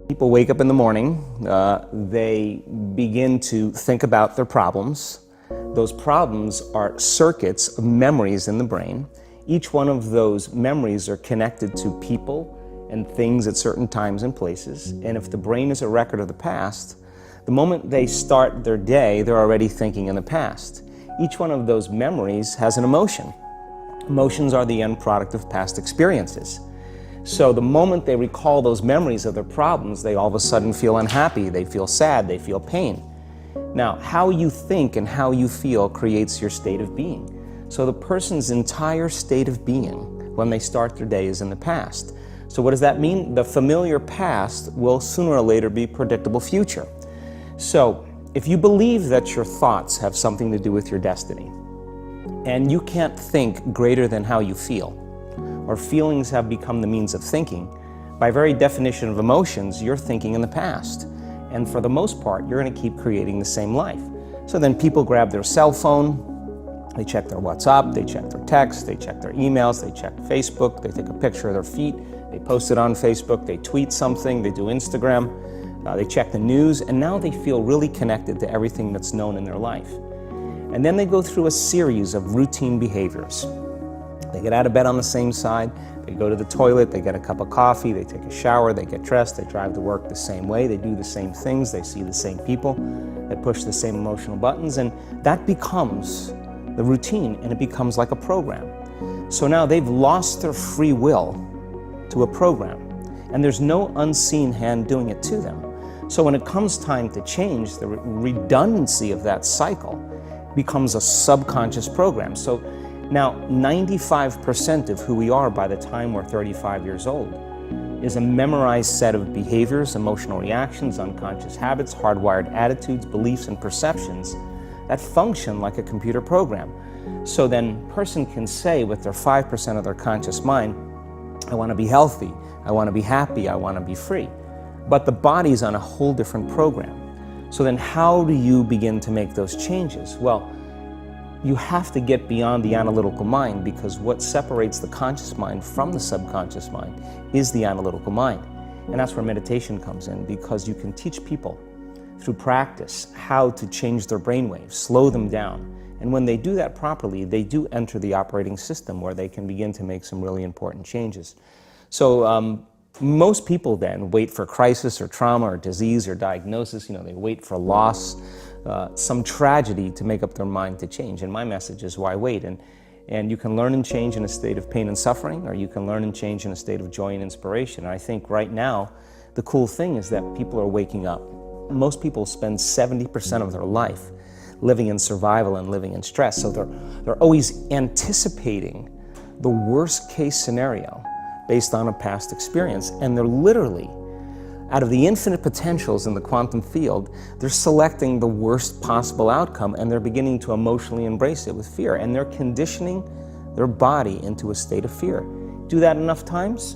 People wake up in the morning, they begin to think about their problems. Those problems are circuits of memories in the brain. Each one of those memories are connected to people and things at certain times and places. And if the brain is a record of the past, the moment they start their day, they're already thinking in the past. Each one of those memories has an emotion. Emotions are the end product of past experiences. So the moment they recall those memories of their problems, they all of a sudden feel unhappy, they feel sad, they feel pain. Now, how you think and how you feel creates your state of being. So the person's entire state of being when they start their day is in the past. So what does that mean? The familiar past will sooner or later be predictable future. So if you believe that your thoughts have something to do with your destiny, and you can't think greater than how you feel, or feelings have become the means of thinking, by very definition of emotions, you're thinking in the past. And for the most part, you're going to keep creating the same life. So then people grab their cell phone, they check their WhatsApp, they check their text, they check their emails, they check Facebook, they take a picture of their feet, they post it on Facebook, they tweet something, they do Instagram, they check the news, and now they feel really connected to everything that's known in their life. And then they go through a series of routine behaviors. They get out of bed on the same side, they go to the toilet, they get a cup of coffee, they take a shower, they get dressed, they drive to work the same way, they do the same things, they see the same people, they push the same emotional buttons, and that becomes the routine, and it becomes like a program. So now they've lost their free will to a program, and there's no unseen hand doing it to them. So when it comes time to change, the redundancy of that cycle becomes a subconscious program. So now 95% of who we are by the time we're 35 years old is a memorized set of behaviors, emotional reactions, unconscious habits, hardwired attitudes, beliefs, and perceptions that function like a computer program. So then a person can say with their 5% of their conscious mind, I want to be healthy, I want to be happy, I want to be free. But the body's on a whole different program. So then how do you begin to make those changes? Well, you have to get beyond the analytical mind, because what separates the conscious mind from the subconscious mind is the analytical mind. And that's where meditation comes in, because you can teach people through practice how to change their brainwaves, slow them down. And when they do that properly, they do enter the operating system where they can begin to make some really important changes. So most people then wait for crisis or trauma or disease or diagnosis. They wait for loss, some tragedy to make up their mind to change. And my message is, why wait? And you can learn and change in a state of pain and suffering, or you can learn and change in a state of joy and inspiration. And I think right now, the cool thing is that people are waking up. Most people spend 70% of their life living in survival and living in stress. So they're always anticipating the worst case scenario based on a past experience. And they're literally, out of the infinite potentials in the quantum field, they're selecting the worst possible outcome, and they're beginning to emotionally embrace it with fear. And they're conditioning their body into a state of fear. Do that enough times,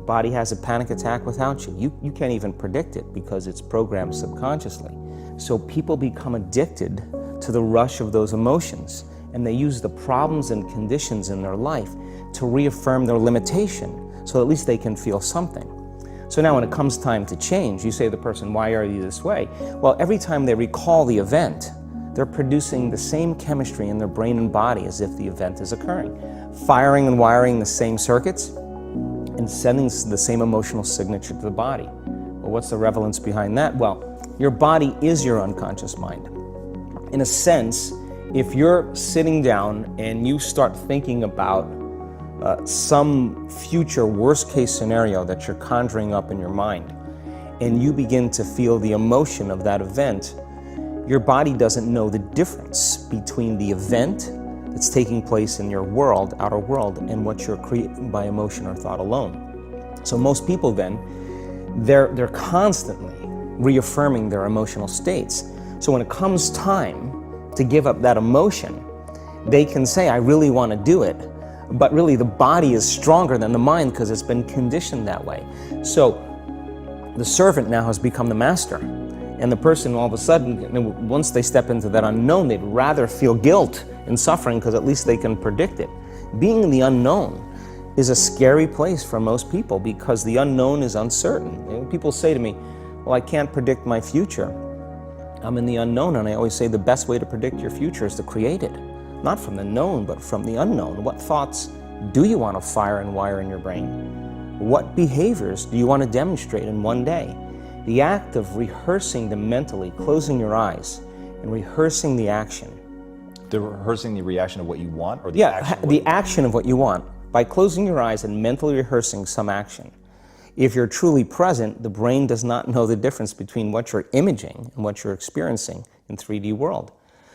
body has a panic attack without you. You can't even predict it because it's programmed subconsciously. So people become addicted to the rush of those emotions, and they use the problems and conditions in their life to reaffirm their limitation, so at least they can feel something. So now when it comes time to change, you say to the person, why are you this way? Well, every time they recall the event, they're producing the same chemistry in their brain and body as if the event is occurring, firing and wiring the same circuits and sending the same emotional signature to the body. Well, what's the relevance behind that? Well, your body is your unconscious mind. In a sense, if you're sitting down and you start thinking about some future worst case scenario that you're conjuring up in your mind, and you begin to feel the emotion of that event, your body doesn't know the difference between the event that's taking place in your world, outer world, and what you're creating by emotion or thought alone. So most people then, they're constantly reaffirming their emotional states. So when it comes time to give up that emotion, they can say, I really want to do it, but really the body is stronger than the mind because it's been conditioned that way. So the servant now has become the master, and the person all of a sudden, once they step into that unknown, they'd rather feel guilt and suffering because at least they can predict it. Being in the unknown is a scary place for most people because the unknown is uncertain. People say to me, well, I can't predict my future. I'm in the unknown, and I always say the best way to predict your future is to create it. Not from the known, but from the unknown. What thoughts do you want to fire and wire in your brain? What behaviors do you want to demonstrate in one day? The act of rehearsing them mentally, closing your eyes, and rehearsing the action. Rehearsing the reaction of what you want, or the action of what you want. By closing your eyes and mentally rehearsing some action. If you're truly present, the brain does not know the difference between what you're imaging and what you're experiencing in 3D world.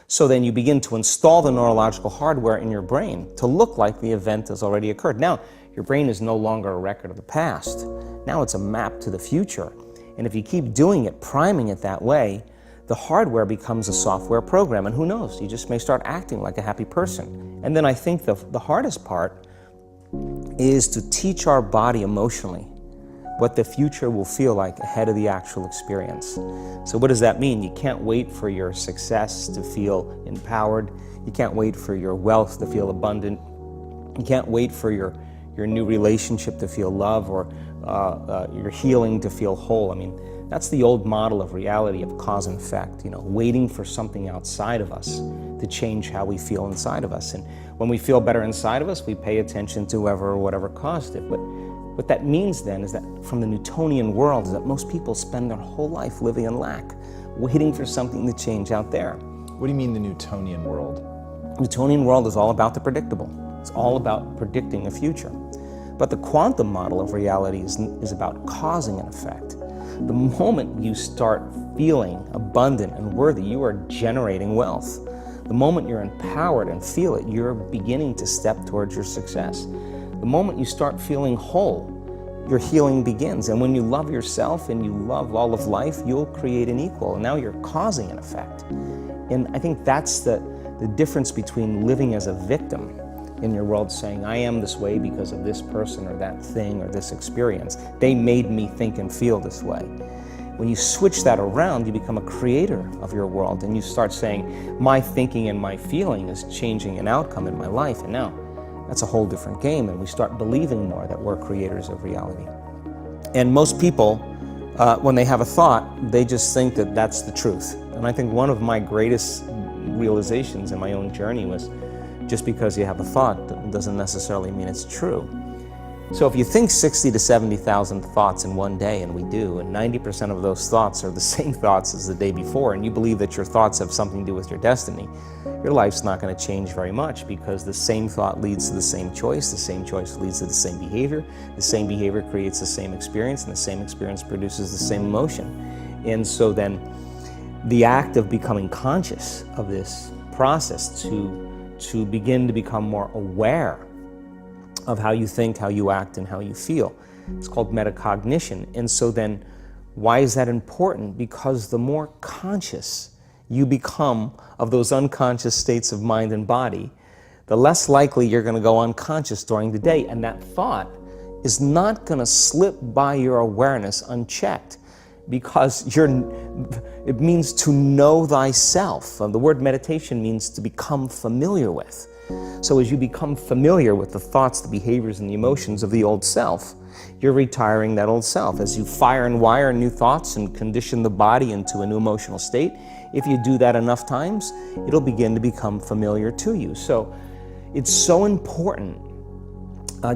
So then you begin to install the neurological hardware in your brain to look like the event has already occurred. Now, your brain is no longer a record of the past. Now it's a map to the future. And if you keep doing it, priming it that way, the hardware becomes a software program. And who knows, you just may start acting like a happy person. And then I think the hardest part is to teach our body emotionally what the future will feel like ahead of the actual experience. So what does that mean? You can't wait for your success to feel empowered. You can't wait for your wealth to feel abundant. You can't wait for your new relationship to feel love, or your healing to feel whole. I mean, that's the old model of reality, of cause and effect, waiting for something outside of us to change how we feel inside of us. And when we feel better inside of us, we pay attention to whoever or whatever caused it. But what that means then is that from the Newtonian world is that most people spend their whole life living in lack, waiting for something to change out there. What do you mean the Newtonian world? Newtonian world is all about the predictable. It's all about predicting the future. But the quantum model of reality is about causing an effect. The moment you start feeling abundant and worthy, you are generating wealth. The moment you're empowered and feel it, you're beginning to step towards your success. The moment you start feeling whole, your healing begins. And when you love yourself and you love all of life, you'll create an equal. And now you're causing an effect. And I think that's the difference between living as a victim in your world, saying, I am this way because of this person or that thing or this experience. They made me think and feel this way. When you switch that around, you become a creator of your world, and you start saying, my thinking and my feeling is changing an outcome in my life. And now that's a whole different game, and we start believing more that we're creators of reality. And most people, when they have a thought, they just think that that's the truth. And I think one of my greatest realizations in my own journey was, just because you have a thought doesn't necessarily mean it's true. So if you think 60 to 70,000 thoughts in one day, and we do, and 90% of those thoughts are the same thoughts as the day before, and you believe that your thoughts have something to do with your destiny, your life's not going to change very much, because the same thought leads to the same choice leads to the same behavior creates the same experience, and the same experience produces the same emotion. And so then the act of becoming conscious of this process to begin to become more aware of how you think, how you act, and how you feel. It's called metacognition. And so then, why is that important? Because the more conscious you become of those unconscious states of mind and body, the less likely you're going to go unconscious during the day. And that thought is not going to slip by your awareness unchecked, because it means to know thyself. The word meditation means to become familiar with. So as you become familiar with the thoughts, the behaviors, and the emotions of the old self, you're retiring that old self. As you fire and wire new thoughts and condition the body into a new emotional state, if you do that enough times, it'll begin to become familiar to you. So it's so important,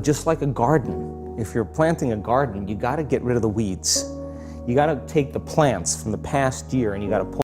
just like a garden. If you're planting a garden, you got to get rid of the weeds. You got to take the plants from the past year and you got to pull